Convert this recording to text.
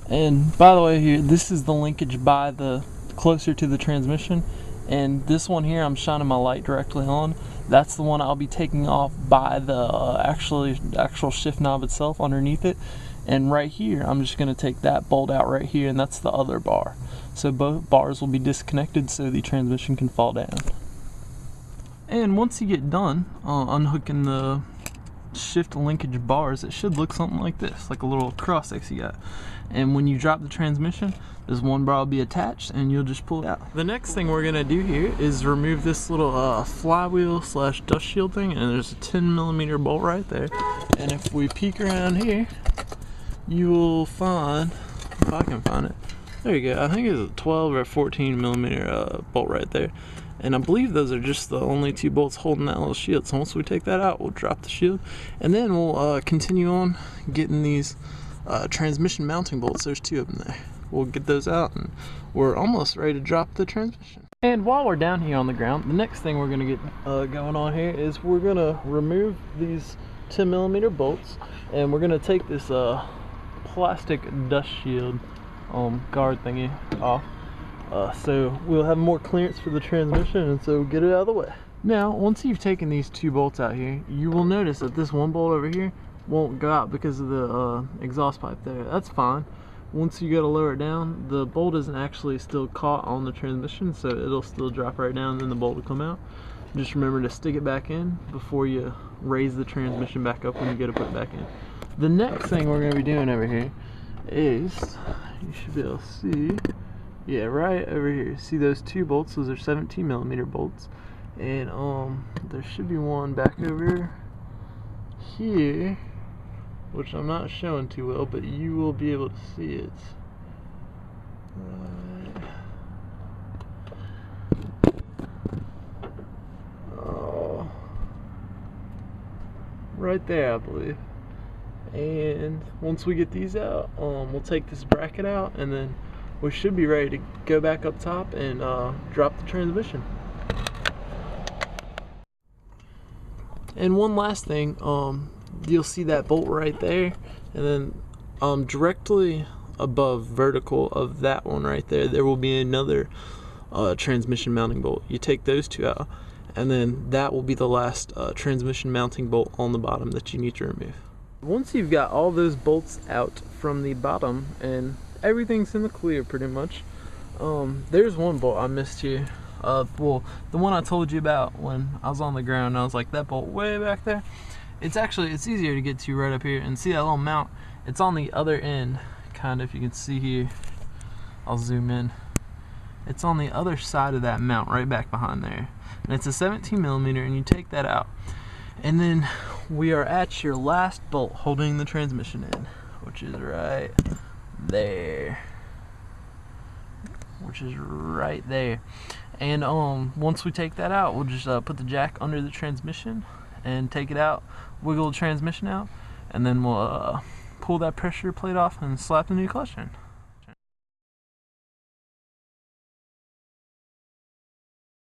And by the way, here, this is the linkage by the closer to the transmission, and this one here I'm shining my light directly on. That's the one I'll be taking off by the actual shift knob itself underneath it. And right here I'm just going to take that bolt out right here, and that's the other bar. So both bars will be disconnected so the transmission can fall down. And once you get done unhooking the shift linkage bars, it should look something like this, like a little cross section you got. And when you drop the transmission, this one bar will be attached and you'll just pull it out. The next thing we're gonna do here is remove this little flywheel slash dust shield thing, and there's a 10mm bolt right there. And if we peek around here, you will find, if I can find it, there you go, I think it's a 12 or 14mm bolt right there. And I believe those are just the only two bolts holding that little shield. So once we take that out, we'll drop the shield, and then we'll continue on getting these transmission mounting bolts. There's two of them there. We'll get those out, and we're almost ready to drop the transmission. And while we're down here on the ground, the next thing we're gonna get going on here is we're gonna remove these 10mm bolts, and we're gonna take this plastic dust shield guard thingy off. So we'll have more clearance for the transmission, and so we'll get it out of the way. Now, once you've taken these two bolts out here, you will notice that this one bolt over here won't go out because of the exhaust pipe there. That's fine. Once you go to lower it down, the bolt isn't actually still caught on the transmission, so it'll still drop right down and then the bolt will come out. Just remember to stick it back in before you raise the transmission back up when you go to put it back in. The next thing we're going to be doing over here is, you should be able to see, yeah, right over here. See those two bolts? Those are 17mm bolts, and there should be one back over here, which I'm not showing too well, but you will be able to see it. Right there, I believe. And once we get these out, we'll take this bracket out, and then we should be ready to go back up top and drop the transmission. And one last thing, you'll see that bolt right there, and then directly above vertical of that one right there, there will be another transmission mounting bolt. You take those two out, and then that will be the last transmission mounting bolt on the bottom that you need to remove. Once you've got all those bolts out from the bottom and everything's in the clear pretty much, there's one bolt I missed here. Well, the one I told you about when I was on the ground, I was like, that bolt way back there. It's easier to get to right up here, and see that little mount, it's on the other end, kind of, if you can see here. I'll zoom in. It's on the other side of that mount, right back behind there. And it's a 17mm, and you take that out. And then we are at your last bolt holding the transmission in, which is right there. And once we take that out, we'll just put the jack under the transmission and take it out, wiggle the transmission out, and then we'll pull that pressure plate off and slap the new clutch in.